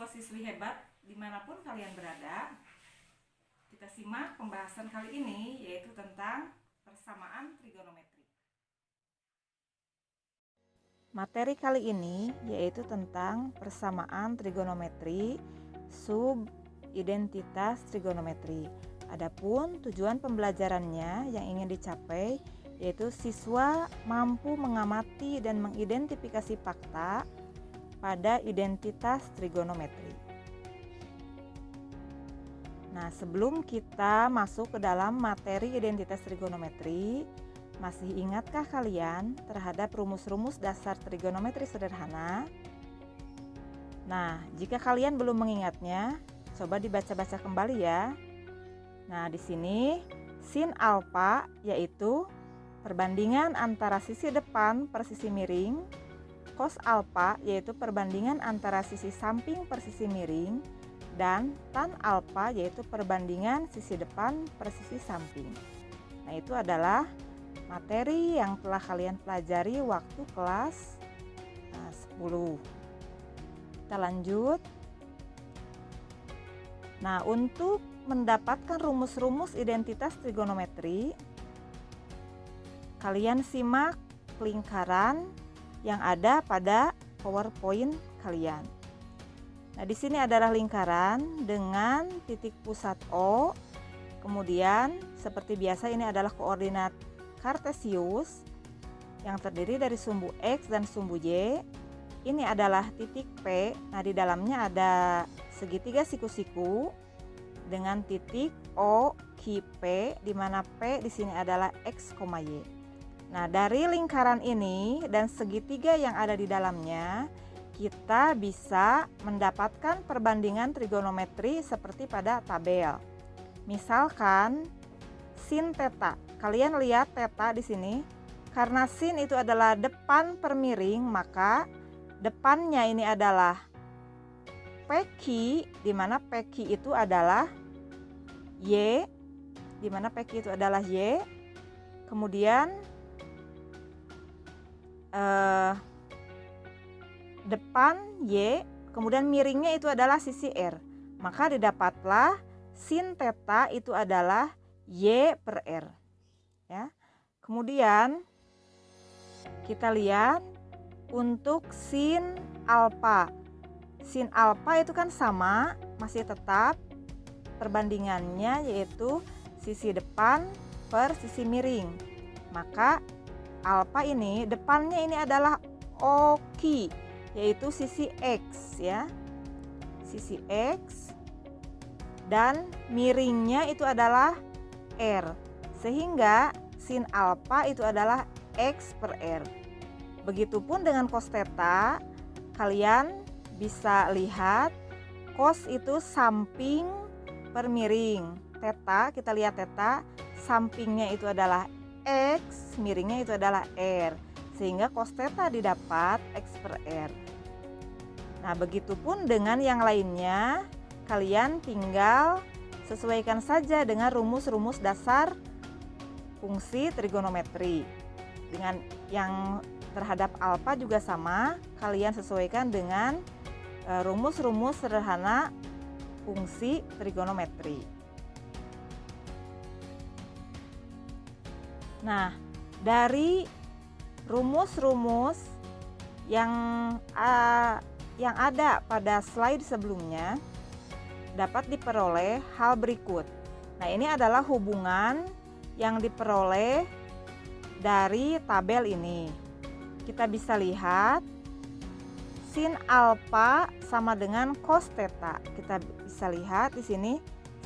siswi hebat dimanapun kalian berada. Kita simak pembahasan kali ini, yaitu tentang persamaan trigonometri. Materi kali ini yaitu tentang persamaan trigonometri sub identitas trigonometri. Adapun tujuan pembelajarannya yang ingin dicapai yaitu siswa mampu mengamati dan mengidentifikasi fakta pada identitas trigonometri. Nah, sebelum kita masuk ke dalam materi identitas trigonometri, masih ingatkah kalian terhadap rumus-rumus dasar trigonometri sederhana? Nah, jika kalian belum mengingatnya, coba dibaca-baca kembali ya. Nah, di sini sin alfa yaitu perbandingan antara sisi depan per sisi miring, cos alfa yaitu perbandingan antara sisi samping per sisi miring, dan tan alfa yaitu perbandingan sisi depan per sisi samping. Nah, itu adalah materi yang telah kalian pelajari waktu kelas 10. Kita lanjut. Nah, untuk mendapatkan rumus-rumus identitas trigonometri, kalian simak lingkaran yang ada pada PowerPoint kalian. Nah, di sini adalah lingkaran dengan titik pusat O. Kemudian seperti biasa ini adalah koordinat kartesius yang terdiri dari sumbu X dan sumbu Y. Ini adalah titik P. Nah, di dalamnya ada segitiga siku-siku dengan titik O, Q, P, di mana P di sini adalah X, Y. Nah, dari lingkaran ini dan segitiga yang ada di dalamnya, kita bisa mendapatkan perbandingan trigonometri seperti pada tabel. Misalkan sin theta. Kalian lihat theta di sini. Karena sin itu adalah depan per miring, maka depannya ini adalah PQ, di mana PQ itu adalah Y, di mana PQ itu adalah Y. Kemudian depan Y, kemudian miringnya itu adalah sisi R. Maka didapatlah sin theta itu adalah Y per R. Ya. Kemudian kita lihat untuk sin alfa. Sin alfa itu kan sama, masih tetap perbandingannya yaitu sisi depan per sisi miring. Maka alfa ini depannya ini adalah OQ, yaitu sisi X ya. Sisi X, dan miringnya itu adalah R. Sehingga sin alfa itu adalah X per R. Begitupun dengan cos theta, kalian bisa lihat cos itu samping per miring. Theta, kita lihat theta, sampingnya itu adalah X, miringnya itu adalah R. Sehingga cos theta didapat X per R. Nah, begitupun dengan yang lainnya, kalian tinggal sesuaikan saja dengan rumus-rumus dasar fungsi trigonometri. Dengan yang terhadap alfa juga sama, kalian sesuaikan dengan rumus-rumus sederhana fungsi trigonometri. Nah, dari rumus-rumus yang ada pada slide sebelumnya dapat diperoleh hal berikut. Nah, ini adalah hubungan yang diperoleh dari tabel ini. Kita bisa lihat sin alfa sama dengan cos theta. Kita bisa lihat di sini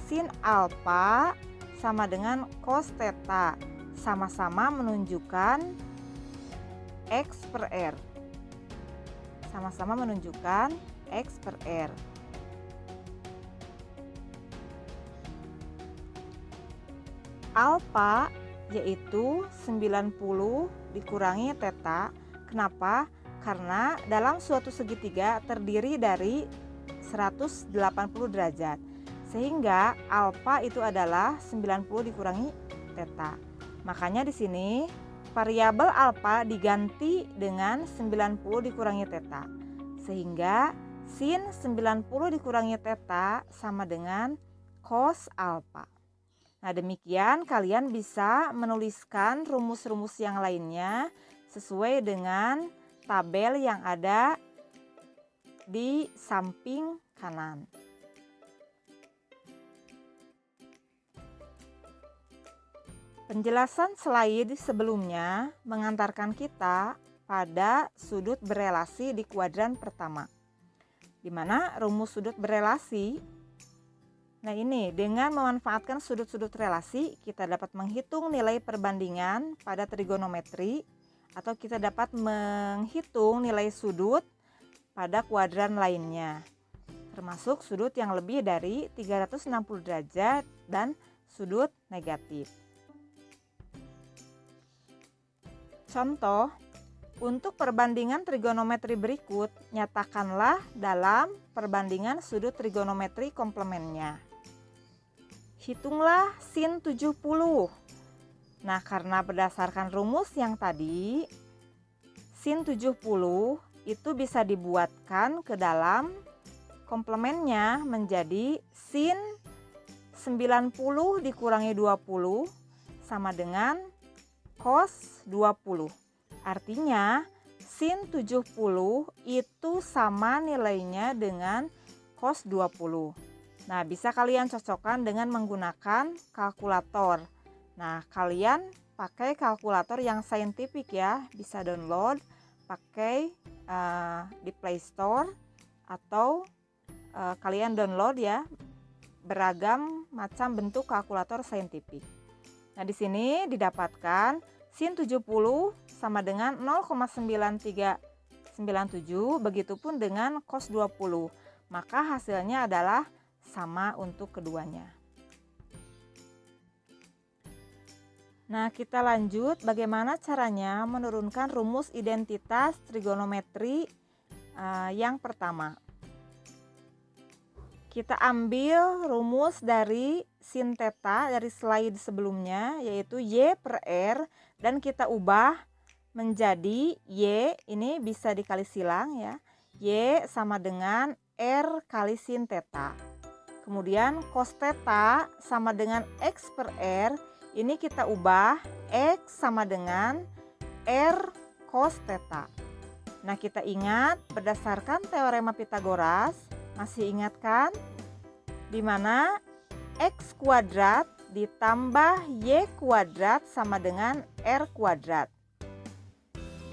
sin alfa sama dengan cos theta. Sama-sama menunjukkan X per R. Sama-sama menunjukkan X per R. Alfa yaitu 90 dikurangi theta. Kenapa? Karena dalam suatu segitiga terdiri dari 180 derajat. Sehingga alfa itu adalah 90 dikurangi theta. Makanya di sini variabel alfa diganti dengan 90 dikurangi theta. Sehingga sin 90 dikurangi theta sama dengan cos alfa. Nah, demikian kalian bisa menuliskan rumus-rumus yang lainnya sesuai dengan tabel yang ada di samping kanan. Penjelasan slide sebelumnya mengantarkan kita pada sudut berelasi di kuadran pertama, di mana rumus sudut berelasi. Nah, ini dengan memanfaatkan sudut-sudut relasi kita dapat menghitung nilai perbandingan pada trigonometri, atau kita dapat menghitung nilai sudut pada kuadran lainnya, termasuk sudut yang lebih dari 360 derajat dan sudut negatif. Contoh, untuk perbandingan trigonometri berikut, nyatakanlah dalam perbandingan sudut trigonometri komplemennya. Hitunglah sin 70. Nah, karena berdasarkan rumus yang tadi, sin 70 itu bisa dibuatkan ke dalam komplemennya menjadi sin 90 dikurangi 20 sama dengan cos 20. Artinya sin 70 itu sama nilainya dengan cos 20. Nah, bisa kalian cocokkan dengan menggunakan kalkulator. Nah, kalian pakai kalkulator yang saintifik ya, bisa download pakai di Play Store, atau kalian download ya, beragam macam bentuk kalkulator saintifik. Nah, di sini didapatkan sin 70 sama dengan 0,9397, begitupun dengan cos 20. Maka hasilnya adalah sama untuk keduanya. Nah, kita lanjut bagaimana caranya menurunkan rumus identitas trigonometri yang pertama. Kita ambil rumus dari sin theta dari slide sebelumnya, yaitu y per r, dan kita ubah menjadi y, ini bisa dikali silang ya, y sama dengan r kali sin theta. Kemudian cos theta sama dengan x per r, ini kita ubah x sama dengan r cos theta. Nah, kita ingat berdasarkan teorema Pitagoras, masih ingat kan? Di mana x kuadrat ditambah y kuadrat sama dengan r kuadrat.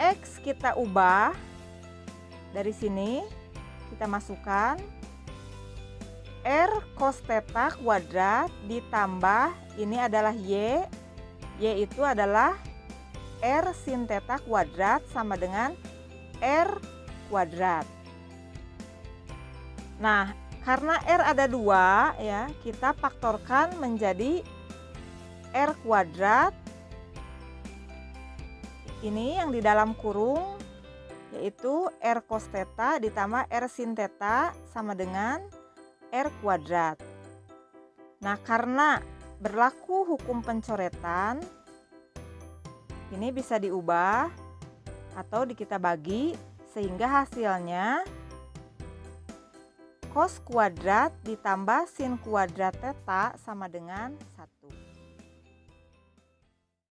X kita ubah, dari sini kita masukkan r cos theta kuadrat ditambah ini adalah y itu adalah r sin theta kuadrat sama dengan r kuadrat. Nah, karena r ada 2 ya, kita faktorkan menjadi r kuadrat. Ini yang di dalam kurung yaitu r cos theta ditambah r sin theta sama dengan r kuadrat. Nah, karena berlaku hukum pencoretan, ini bisa diubah atau kita bagi sehingga hasilnya cos kuadrat ditambah sin kuadrat theta sama dengan 1.